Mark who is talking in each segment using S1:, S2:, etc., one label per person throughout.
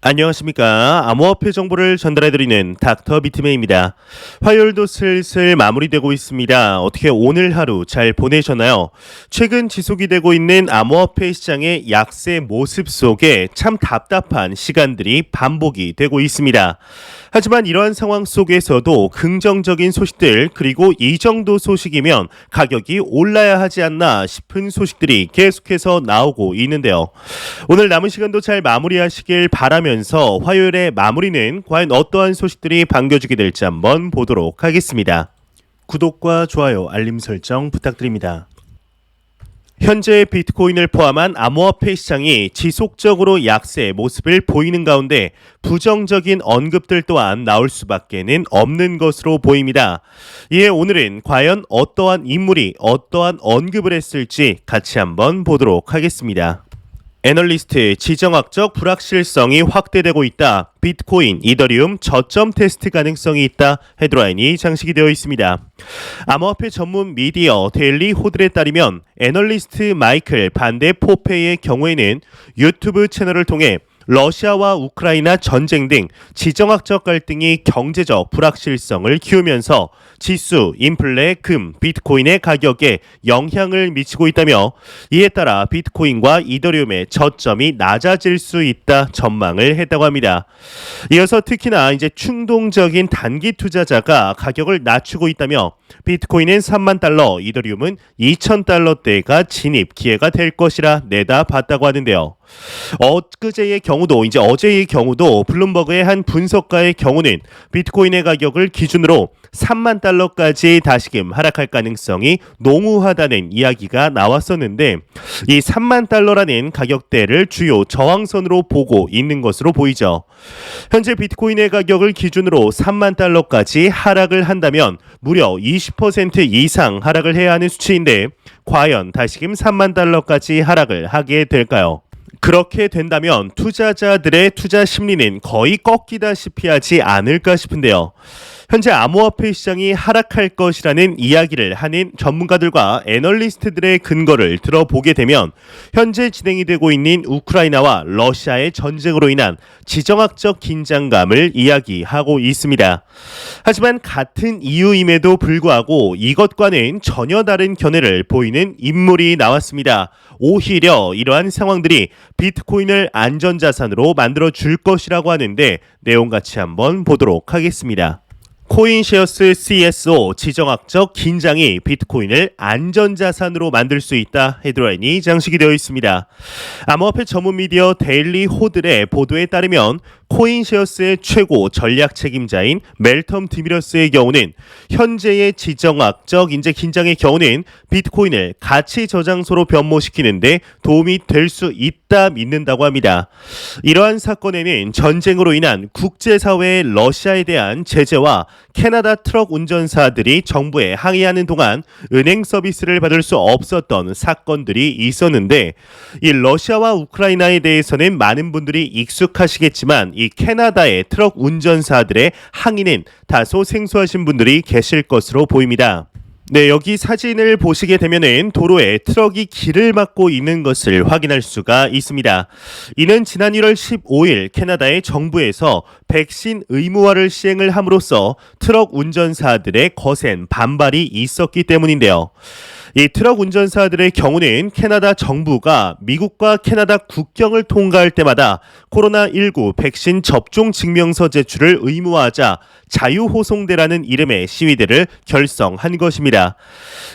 S1: 안녕하십니까. 암호화폐 정보를 전달해드리는 닥터 비트맨입니다. 화요일도 슬슬 마무리되고 있습니다. 어떻게 오늘 하루 잘 보내셨나요? 최근 지속이 되고 있는 암호화폐 시장의 약세 모습 속에 참 답답한 시간들이 반복이 되고 있습니다. 하지만 이러한 상황 속에서도 긍정적인 소식들 그리고 이 정도 소식이면 가격이 올라야 하지 않나 싶은 소식들이 계속해서 나오고 있는데요. 오늘 남은 시간도 잘 마무리하시길 바라면서 화요일의 마무리는 과연 어떠한 소식들이 반겨주게 될지 한번 보도록 하겠습니다. 구독과 좋아요, 알림 설정 부탁드립니다. 현재 비트코인을 포함한 암호화폐 시장이 지속적으로 약세 모습을 보이는 가운데 부정적인 언급들 또한 나올 수밖에는 없는 것으로 보입니다. 이에 오늘은 과연 어떠한 인물이 어떠한 언급을 했을지 같이 한번 보도록 하겠습니다. 애널리스트 지정학적 불확실성이 확대되고 있다. 비트코인, 이더리움 저점 테스트 가능성이 있다. 헤드라인이 장식이 되어 있습니다. 암호화폐 전문 미디어 데일리 호들에 따르면 애널리스트 마이클 반데 포페의 경우에는 유튜브 채널을 통해 러시아와 우크라이나 전쟁 등 지정학적 갈등이 경제적 불확실성을 키우면서 지수, 인플레, 금, 비트코인의 가격에 영향을 미치고 있다며 이에 따라 비트코인과 이더리움의 저점이 낮아질 수 있다 전망을 했다고 합니다. 이어서 특히나 이제 충동적인 단기 투자자가 가격을 낮추고 있다며 비트코인은 3만 달러, 이더리움은 2천 달러대가 진입 기회가 될 것이라 내다봤다고 하는데요. 어제의 경우도 블룸버그의 한 분석가의 경우는 비트코인의 가격을 기준으로 3만 달러까지 다시금 하락할 가능성이 농후하다는 이야기가 나왔었는데 이 3만 달러라는 가격대를 주요 저항선으로 보고 있는 것으로 보이죠. 현재 비트코인의 가격을 기준으로 3만 달러까지 하락을 한다면 무려 20% 이상 하락을 해야 하는 수치인데 과연 다시금 3만 달러까지 하락을 하게 될까요? 그렇게 된다면 투자자들의 투자 심리는 거의 꺾이다시피 하지 않을까 싶은데요. 현재 암호화폐 시장이 하락할 것이라는 이야기를 하는 전문가들과 애널리스트들의 근거를 들어보게 되면 현재 진행이 되고 있는 우크라이나와 러시아의 전쟁으로 인한 지정학적 긴장감을 이야기하고 있습니다. 하지만 같은 이유임에도 불구하고 이것과는 전혀 다른 견해를 보이는 인물이 나왔습니다. 오히려 이러한 상황들이 비트코인을 안전자산으로 만들어 줄 것이라고 하는데 내용 같이 한번 보도록 하겠습니다. 코인쉐어스 CSO 지정학적 긴장이 비트코인을 안전자산으로 만들 수 있다. 헤드라인이 장식이 되어 있습니다. 암호화폐 전문 미디어 데일리 호들의 보도에 따르면 코인쉐어스의 최고 전략 책임자인 멜텀 디미러스의 경우는 현재의 지정학적 긴장의 경우는 비트코인을 가치 저장소로 변모시키는데 도움이 될 수 있다 믿는다고 합니다. 이러한 사건에는 전쟁으로 인한 국제사회의 러시아에 대한 제재와 캐나다 트럭 운전사들이 정부에 항의하는 동안 은행 서비스를 받을 수 없었던 사건들이 있었는데 이 러시아와 우크라이나에 대해서는 많은 분들이 익숙하시겠지만 이 캐나다의 트럭 운전사들의 항의는 다소 생소하신 분들이 계실 것으로 보입니다. 네, 여기 사진을 보시게 되면은 도로에 트럭이 길을 막고 있는 것을 확인할 수가 있습니다. 이는 지난 1월 15일 캐나다의 정부에서 백신 의무화를 시행을 함으로써 트럭 운전사들의 거센 반발이 있었기 때문인데요. 이 트럭 운전사들의 경우는 캐나다 정부가 미국과 캐나다 국경을 통과할 때마다 코로나19 백신 접종 증명서 제출을 의무화하자 자유호송대라는 이름의 시위대를 결성한 것입니다.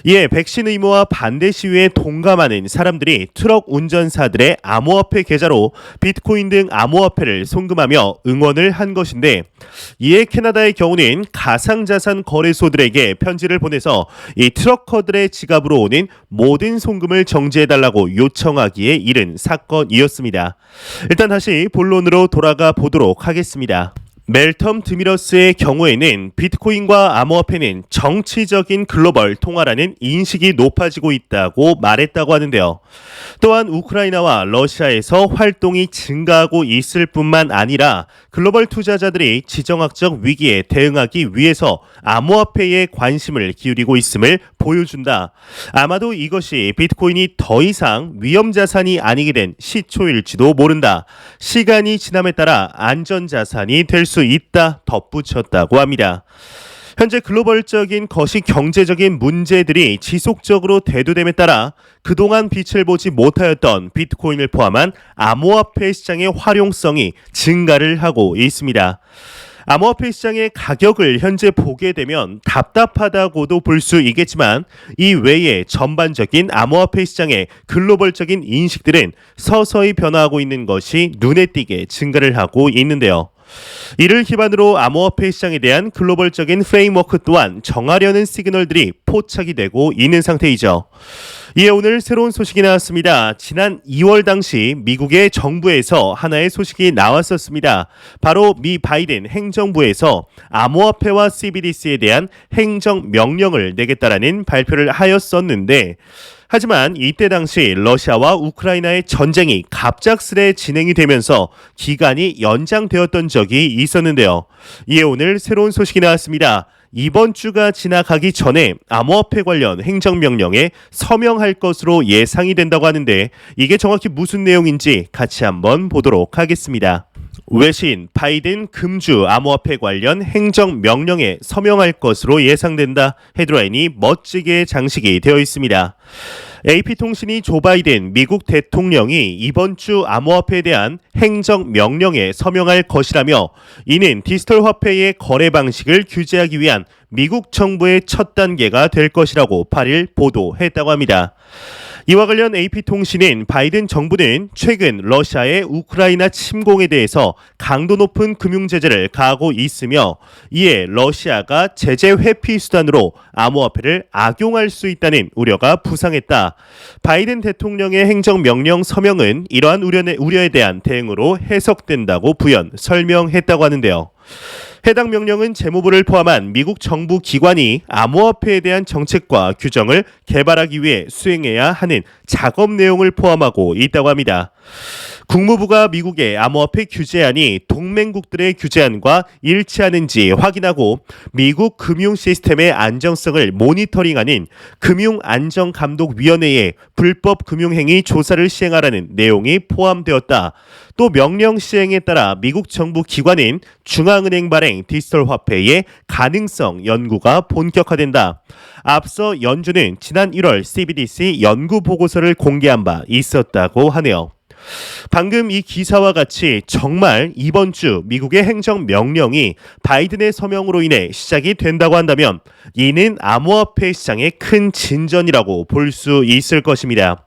S1: 이에 백신 의무화 반대 시위에 동감하는 사람들이 트럭 운전사들의 암호화폐 계좌로 비트코인 등 암호화폐를 송금하며 응원을 한 것인데 이에 캐나다의 경우는 가상자산 거래소들에게 편지를 보내서 이 트럭커들의 지갑으로 오는 모든 송금을 정지해달라고 요청하기에 이른 사건이었습니다. 일단 다시 본론으로 돌아가 보도록 하겠습니다. 멜텀 드미러스의 경우에는 비트코인과 암호화폐는 정치적인 글로벌 통화라는 인식이 높아지고 있다고 말했다고 하는데요. 또한 우크라이나와 러시아에서 활동이 증가하고 있을 뿐만 아니라 글로벌 투자자들이 지정학적 위기에 대응하기 위해서 암호화폐에 관심을 기울이고 있음을 보여준다. 아마도 이것이 비트코인이 더 이상 위험자산이 아니게 된 시초일지도 모른다. 시간이 지남에 따라 안전자산이 될 수 있다 덧붙였다고 합니다. 현재 글로벌적인 거시 경제적인 문제들이 지속적으로 대두됨에 따라 그동안 빛을 보지 못하였던 비트코인을 포함한 암호화폐 시장의 활용성이 증가를 하고 있습니다. 암호화폐 시장의 가격을 현재 보게 되면 답답하다고도 볼 수 있겠지만 이 외에 전반적인 암호화폐 시장의 글로벌적인 인식들은 서서히 변화하고 있는 것이 눈에 띄게 증가를 하고 있는데요. 이를 기반으로 암호화폐 시장에 대한 글로벌적인 프레임워크 또한 정하려는 시그널들이 포착이 되고 있는 상태이죠. 이에 오늘 새로운 소식이 나왔습니다. 지난 2월 당시 미국의 정부에서 하나의 소식이 나왔었습니다. 바로 미 바이든 행정부에서 암호화폐와 CBDC에 대한 행정명령을 내겠다라는 발표를 하였었는데 하지만 이때 당시 러시아와 우크라이나의 전쟁이 갑작스레 진행이 되면서 기간이 연장되었던 적이 있었는데요. 이에 오늘 새로운 소식이 나왔습니다. 이번 주가 지나가기 전에 암호화폐 관련 행정명령에 서명할 것으로 예상이 된다고 하는데 이게 정확히 무슨 내용인지 같이 한번 보도록 하겠습니다. 외신 바이든 금주 암호화폐 관련 행정명령에 서명할 것으로 예상된다. 헤드라인이 멋지게 장식이 되어 있습니다. AP통신이 조 바이든 미국 대통령이 이번 주 암호화폐에 대한 행정명령에 서명할 것이라며 이는 디지털 화폐의 거래 방식을 규제하기 위한 미국 정부의 첫 단계가 될 것이라고 8일 보도했다고 합니다. 이와 관련 AP통신은 바이든 정부는 최근 러시아의 우크라이나 침공에 대해서 강도 높은 금융 제재를 가하고 있으며 이에 러시아가 제재 회피 수단으로 암호화폐를 악용할 수 있다는 우려가 부상했다. 바이든 대통령의 행정명령 서명은 이러한 우려에 대한 대응으로 해석된다고 부연 설명했다고 하는데요. 해당 명령은 재무부를 포함한 미국 정부 기관이 암호화폐에 대한 정책과 규정을 개발하기 위해 수행해야 하는 작업 내용을 포함하고 있다고 합니다. 국무부가 미국의 암호화폐 규제안이 동맹국들의 규제안과 일치하는지 확인하고 미국 금융 시스템의 안정성을 모니터링하는 금융안정감독위원회에 불법 금융행위 조사를 시행하라는 내용이 포함되었다. 또 명령 시행에 따라 미국 정부 기관인 중앙은행 발행 디지털 화폐의 가능성 연구가 본격화된다. 앞서 연준은 지난 1월 CBDC 연구 보고서를 공개한 바 있었다고 하네요. 방금 이 기사와 같이 정말 이번 주 미국의 행정명령이 바이든의 서명으로 인해 시작이 된다고 한다면 이는 암호화폐 시장의 큰 진전이라고 볼 수 있을 것입니다.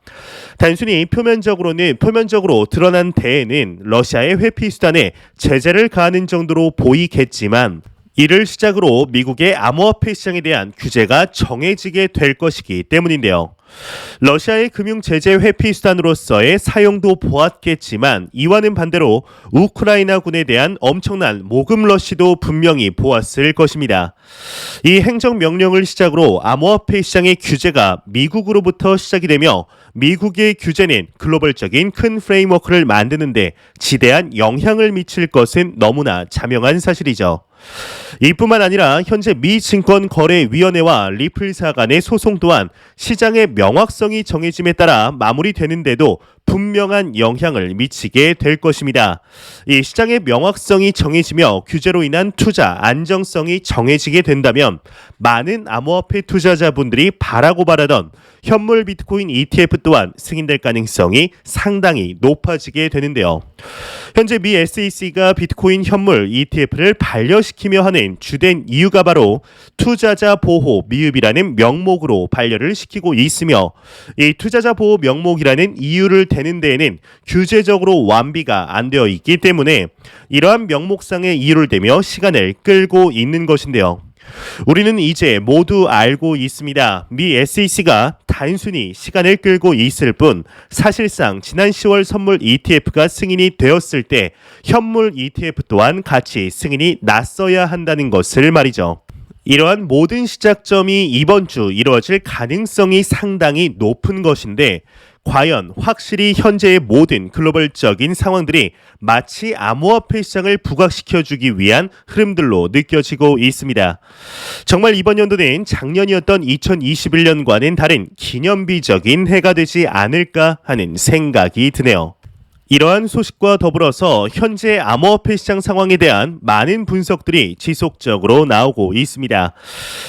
S1: 단순히 표면적으로 드러난 대에는 러시아의 회피 수단에 제재를 가하는 정도로 보이겠지만 이를 시작으로 미국의 암호화폐 시장에 대한 규제가 정해지게 될 것이기 때문인데요. 러시아의 금융 제재 회피 수단으로서의 사용도 보았겠지만 이와는 반대로 우크라이나군에 대한 엄청난 모금 러시도 분명히 보았을 것입니다. 이 행정명령을 시작으로 암호화폐 시장의 규제가 미국으로부터 시작이 되며 미국의 규제는 글로벌적인 큰 프레임워크를 만드는데 지대한 영향을 미칠 것은 너무나 자명한 사실이죠. 이뿐만 아니라 현재 미 증권거래위원회와 리플사 간의 소송 또한 시장의 명확성이 정해짐에 따라 마무리되는데도 분명한 영향을 미치게 될 것입니다. 이 시장의 명확성이 정해지며 규제로 인한 투자 안정성이 정해지게 된다면 많은 암호화폐 투자자분들이 바라고 바라던 현물 비트코인 ETF 또한 승인될 가능성이 상당히 높아지게 되는데요. 현재 미 SEC가 비트코인 현물 ETF를 반려시키며 하는 주된 이유가 바로 투자자 보호 미흡이라는 명목으로 반려를 시키고 있으며 이 투자자 보호 명목이라는 이유를 대는 데에는 규제적으로 완비가 안 되어 있기 때문에 이러한 명목상의 이유를 대며 시간을 끌고 있는 것인데요. 우리는 이제 모두 알고 있습니다. 미 SEC가 단순히 시간을 끌고 있을 뿐 사실상 지난 10월 선물 ETF가 승인이 되었을 때 현물 ETF 또한 같이 승인이 났어야 한다는 것을 말이죠. 이러한 모든 시작점이 이번 주 이루어질 가능성이 상당히 높은 것인데 과연 확실히 현재의 모든 글로벌적인 상황들이 마치 암호화폐 시장을 부각시켜주기 위한 흐름들로 느껴지고 있습니다. 정말 이번 연도는 작년이었던 2021년과는 다른 기념비적인 해가 되지 않을까 하는 생각이 드네요. 이러한 소식과 더불어서 현재 암호화폐 시장 상황에 대한 많은 분석들이 지속적으로 나오고 있습니다.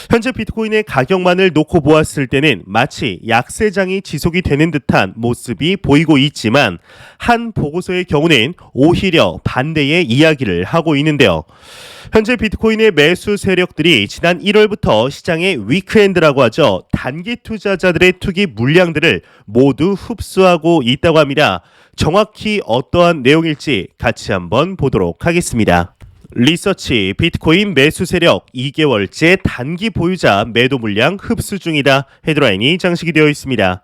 S1: 현재 비트코인의 가격만을 놓고 보았을 때는 마치 약세장이 지속이 되는 듯한 모습이 보이고 있지만 한 보고서의 경우는 오히려 반대의 이야기를 하고 있는데요. 현재 비트코인의 매수 세력들이 지난 1월부터 시장의 위크엔드라고 하죠. 단기 투자자들의 투기 물량들을 모두 흡수하고 있다고 합니다. 정확히 어떠한 내용일지 같이 한번 보도록 하겠습니다. 리서치 비트코인 매수 세력 2개월째 단기 보유자 매도 물량 흡수 중이다 헤드라인이 장식이 되어 있습니다.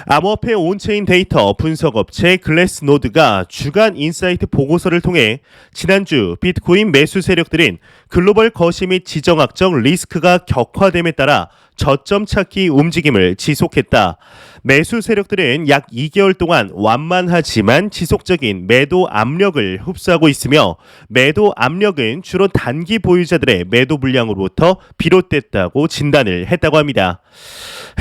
S1: 암호화폐 온체인 데이터 분석업체 글래스노드가 주간 인사이트 보고서를 통해 지난주 비트코인 매수 세력들은 글로벌 거시 및 지정학적 리스크가 격화됨에 따라 저점 찾기 움직임을 지속했다. 매수 세력들은 약 2개월 동안 완만하지만 지속적인 매도 압력을 흡수하고 있으며 매도 압력은 주로 단기 보유자들의 매도 물량으로부터 비롯됐다고 진단을 했다고 합니다.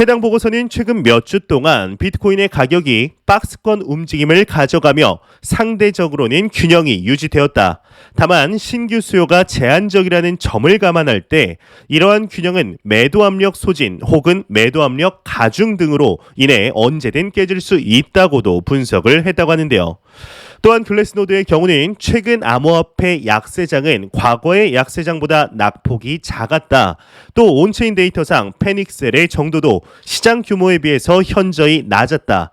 S1: 해당 보고서는 최근 몇 주 동안 비트코인의 가격이 박스권 움직임을 가져가며 상대적으로는 균형이 유지되었다. 다만 신규 수요가 제한적이라는 점을 감안할 때 이러한 균형은 매도 압력 소진 혹은 매도 압력 가중 등으로 인해 언제든 깨질 수 있다고도 분석을 했다고 하는데요. 또한 글래스노드의 경우는 최근 암호화폐 약세장은 과거의 약세장보다 낙폭이 작았다. 또 온체인 데이터상 패닉셀의 정도도 시장 규모에 비해서 현저히 낮았다.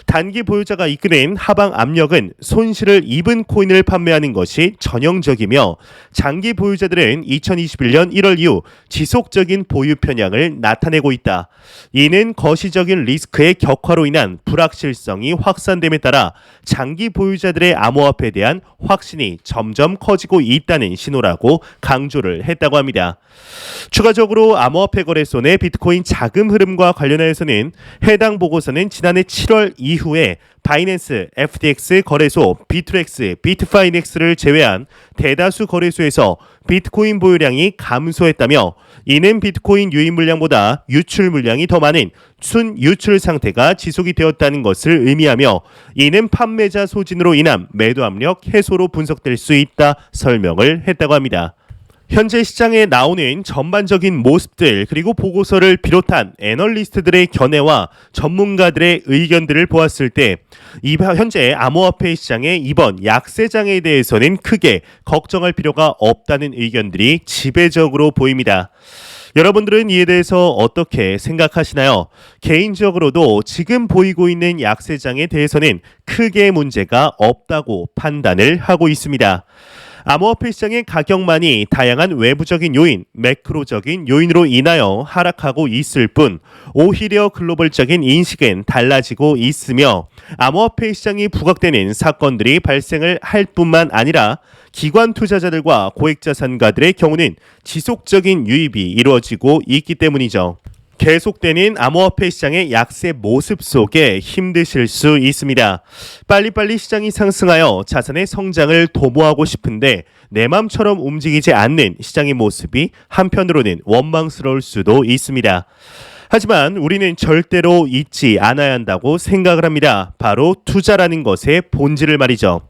S1: 단기 보유자가 이끄는 하방 압력은 손실을 입은 코인을 판매하는 것이 전형적이며 장기 보유자들은 2021년 1월 이후 지속적인 보유 편향을 나타내고 있다. 이는 거시적인 리스크의 격화로 인한 불확실성이 확산됨에 따라 장기 보유자들의 암호화폐에 대한 확신이 점점 커지고 있다는 신호라고 강조를 했다고 합니다. 추가적으로 암호화폐 거래소 내 비트코인 자금 흐름과 관련하여서는 해당 보고서는 지난해 7월 이후에 바이낸스, FTX 거래소, 비트렉스, 비트파이넥스를 제외한 대다수 거래소에서 비트코인 보유량이 감소했다며 이는 비트코인 유입 물량보다 유출 물량이 더 많은 순유출 상태가 지속이 되었다는 것을 의미하며 이는 판매자 소진으로 인한 매도 압력 해소로 분석될 수 있다 설명을 했다고 합니다. 현재 시장에 나오는 전반적인 모습들 그리고 보고서를 비롯한 애널리스트들의 견해와 전문가들의 의견들을 보았을 때 현재 암호화폐 시장의 이번 약세장에 대해서는 크게 걱정할 필요가 없다는 의견들이 지배적으로 보입니다. 여러분들은 이에 대해서 어떻게 생각하시나요? 개인적으로도 지금 보이고 있는 약세장에 대해서는 크게 문제가 없다고 판단을 하고 있습니다. 암호화폐 시장의 가격만이 다양한 외부적인 요인, 매크로적인 요인으로 인하여 하락하고 있을 뿐 오히려 글로벌적인 인식은 달라지고 있으며 암호화폐 시장이 부각되는 사건들이 발생을 할 뿐만 아니라 기관 투자자들과 고액자산가들의 경우는 지속적인 유입이 이루어지고 있기 때문이죠. 계속되는 암호화폐 시장의 약세 모습 속에 힘드실 수 있습니다. 빨리빨리 시장이 상승하여 자산의 성장을 도모하고 싶은데 내 맘처럼 움직이지 않는 시장의 모습이 한편으로는 원망스러울 수도 있습니다. 하지만 우리는 절대로 잊지 않아야 한다고 생각을 합니다. 바로 투자라는 것의 본질을 말이죠.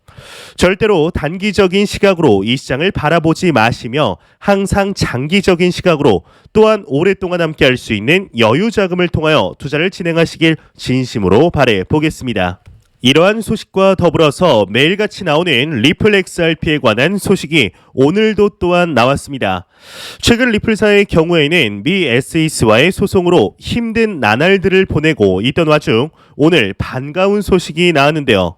S1: 절대로 단기적인 시각으로 이 시장을 바라보지 마시며 항상 장기적인 시각으로 또한 오랫동안 함께할 수 있는 여유 자금을 통하여 투자를 진행하시길 진심으로 바라 보겠습니다. 이러한 소식과 더불어서 매일같이 나오는 리플 XRP에 관한 소식이 오늘도 또한 나왔습니다. 최근 리플사의 경우에는 미 SEC와의 소송으로 힘든 나날들을 보내고 있던 와중 오늘 반가운 소식이 나왔는데요.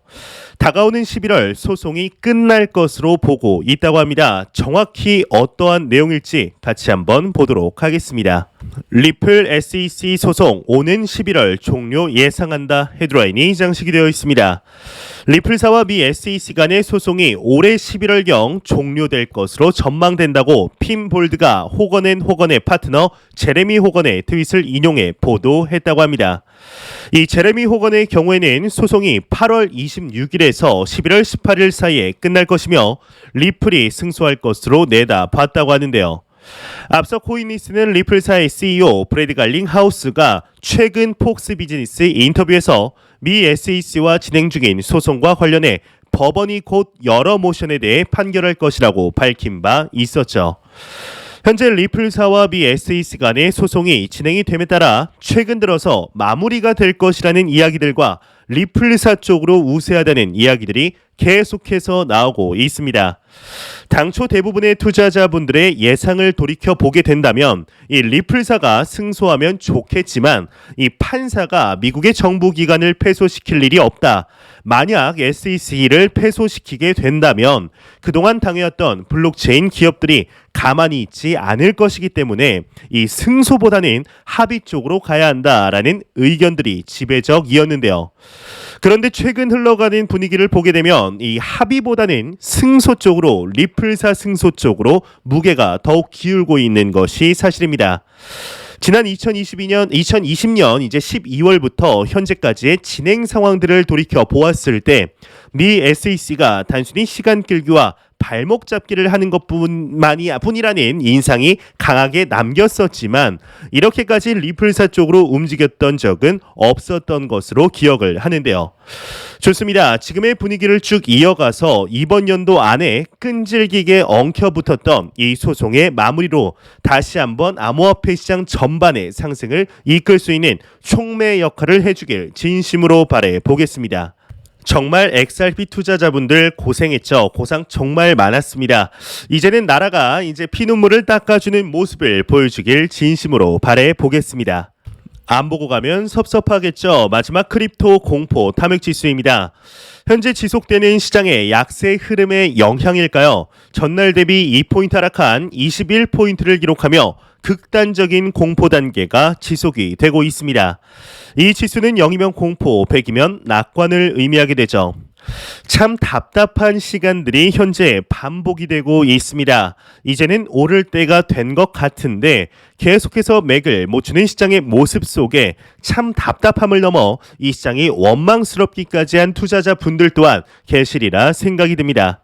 S1: 다가오는 11월 소송이 끝날 것으로 보고 있다고 합니다. 정확히 어떠한 내용일지 같이 한번 보도록 하겠습니다. 리플 SEC 소송 오는 11월 종료 예상한다 헤드라인이 장식이 되어 있습니다. 리플사와 미 SEC 간의 소송이 올해 11월경 종료될 것으로 전망된다고 핀볼드가 호건의 파트너 제레미 호건의 트윗을 인용해 보도했다고 합니다. 이 제레미 호건의 경우에는 소송이 8월 26일에서 11월 18일 사이에 끝날 것이며 리플이 승소할 것으로 내다봤다고 하는데요. 앞서 코인리스는 리플사의 CEO 브래드 갈링하우스가 최근 폭스 비즈니스 인터뷰에서 미 SEC와 진행 중인 소송과 관련해 법원이 곧 여러 모션에 대해 판결할 것이라고 밝힌 바 있었죠. 현재 리플사와 미 SEC 간의 소송이 진행이 됨에 따라 최근 들어서 마무리가 될 것이라는 이야기들과 리플사 쪽으로 우세하다는 이야기들이 계속해서 나오고 있습니다. 당초 대부분의 투자자분들의 예상을 돌이켜 보게 된다면 이 리플사가 승소하면 좋겠지만 이 판사가 미국의 정부 기관을 패소시킬 일이 없다. 만약 SEC를 패소시키게 된다면 그동안 당해왔던 블록체인 기업들이 가만히 있지 않을 것이기 때문에 이 승소보다는 합의 쪽으로 가야 한다라는 의견들이 지배적이었는데요. 그런데 최근 흘러가는 분위기를 보게 되면 이 합의보다는 승소 쪽으로 리플사 승소 쪽으로 무게가 더욱 기울고 있는 것이 사실입니다. 지난 2020년 이제 12월부터 현재까지의 진행 상황들을 돌이켜 보았을 때 미 SEC가 단순히 시간 끌기와 발목 잡기를 하는 것뿐이라는 인상이 강하게 남겼었지만 이렇게까지 리플사 쪽으로 움직였던 적은 없었던 것으로 기억을 하는데요. 좋습니다. 지금의 분위기를 쭉 이어가서 이번 연도 안에 끈질기게 엉켜붙었던 이 소송의 마무리로 다시 한번 암호화폐 시장 전반의 상승을 이끌 수 있는 촉매 역할을 해주길 진심으로 바라보겠습니다. 정말 XRP 투자자분들 고생했죠. 고생 정말 많았습니다. 이제는 나라가 이제 피눈물을 닦아주는 모습을 보여주길 진심으로 바라보겠습니다. 안 보고 가면 섭섭하겠죠. 마지막 크립토 공포 탐욕지수입니다. 현재 지속되는 시장의 약세 흐름의 영향일까요? 전날 대비 2포인트 하락한 21포인트를 기록하며 극단적인 공포 단계가 지속이 되고 있습니다. 이 지수는 0이면 공포, 100이면 낙관을 의미하게 되죠. 참 답답한 시간들이 현재 반복이 되고 있습니다. 이제는 오를 때가 된 것 같은데 계속해서 맥을 못 추는 시장의 모습 속에 참 답답함을 넘어 이 시장이 원망스럽기까지 한 투자자분들 또한 계시리라 생각이 듭니다.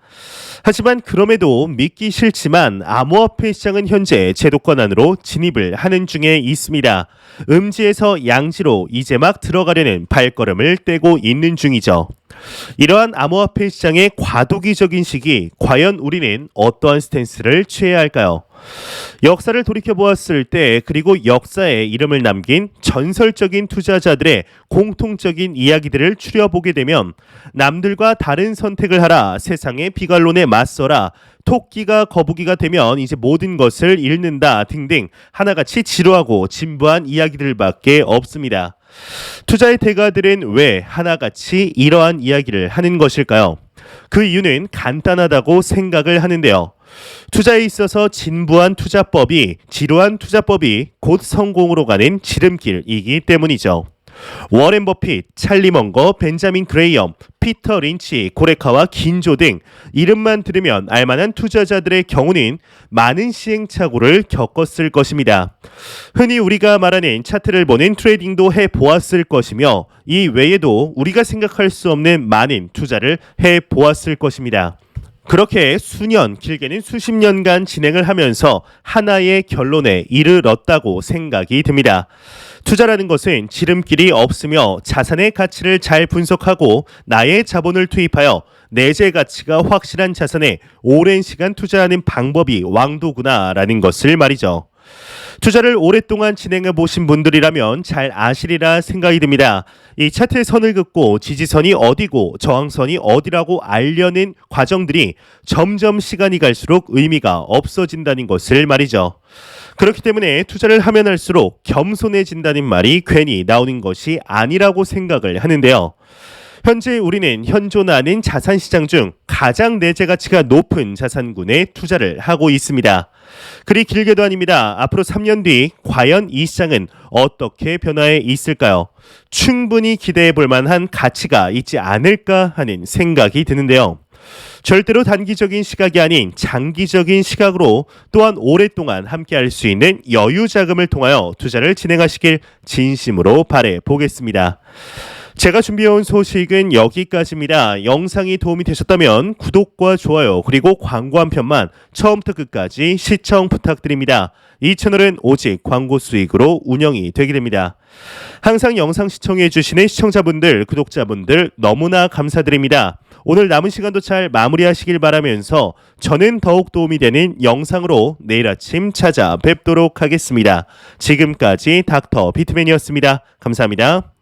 S1: 하지만 그럼에도 믿기 싫지만 암호화폐 시장은 현재 제도권 안으로 진입을 하는 중에 있습니다. 음지에서 양지로 이제 막 들어가려는 발걸음을 떼고 있는 중이죠. 이러한 암호화폐 시장의 과도기적인 시기, 과연 우리는 어떠한 스탠스를 취해야 할까요? 역사를 돌이켜보았을 때 그리고 역사에 이름을 남긴 전설적인 투자자들의 공통적인 이야기들을 추려보게 되면 남들과 다른 선택을 하라, 세상의 비관론에 맞서라, 토끼가 거북이가 되면 이제 모든 것을 잃는다 등등 하나같이 지루하고 진부한 이야기들밖에 없습니다. 투자의 대가들은 왜 하나같이 이러한 이야기를 하는 것일까요? 그 이유는 간단하다고 생각을 하는데요. 투자에 있어서 진부한 투자법이 지루한 투자법이 곧 성공으로 가는 지름길이기 때문이죠. 워렌 버핏, 찰리 먼거, 벤자민 그레이엄, 피터 린치, 고레카와 긴조 등 이름만 들으면 알만한 투자자들의 경우는 많은 시행착오를 겪었을 것입니다. 흔히 우리가 말하는 차트를 보는 트레이딩도 해보았을 것이며 이 외에도 우리가 생각할 수 없는 많은 투자를 해보았을 것입니다. 그렇게 수년, 길게는 수십 년간 진행을 하면서 하나의 결론에 이르렀다고 생각이 듭니다. 투자라는 것은 지름길이 없으며 자산의 가치를 잘 분석하고 나의 자본을 투입하여 내재 가치가 확실한 자산에 오랜 시간 투자하는 방법이 왕도구나라는 것을 말이죠. 투자를 오랫동안 진행해 보신 분들이라면 잘 아시리라 생각이 듭니다. 이 차트의 선을 긋고 지지선이 어디고 저항선이 어디라고 알려는 과정들이 점점 시간이 갈수록 의미가 없어진다는 것을 말이죠. 그렇기 때문에 투자를 하면 할수록 겸손해진다는 말이 괜히 나오는 것이 아니라고 생각을 하는데요. 현재 우리는 현존하는 자산시장 중 가장 내재 가치가 높은 자산군에 투자를 하고 있습니다. 그리 길게도 아닙니다. 앞으로 3년 뒤 과연 이 시장은 어떻게 변화해 있을까요? 충분히 기대해 볼 만한 가치가 있지 않을까 하는 생각이 드는데요. 절대로 단기적인 시각이 아닌 장기적인 시각으로 또한 오랫동안 함께할 수 있는 여유 자금을 통하여 투자를 진행하시길 진심으로 바래 보겠습니다. 제가 준비해온 소식은 여기까지입니다. 영상이 도움이 되셨다면 구독과 좋아요 그리고 광고 한 편만 처음부터 끝까지 시청 부탁드립니다. 이 채널은 오직 광고 수익으로 운영이 되게 됩니다. 항상 영상 시청해 주시는 시청자분들, 구독자분들 너무나 감사드립니다. 오늘 남은 시간도 잘 마무리하시길 바라면서 저는 더욱 도움이 되는 영상으로 내일 아침 찾아뵙도록 하겠습니다. 지금까지 닥터 비트맨이었습니다. 감사합니다.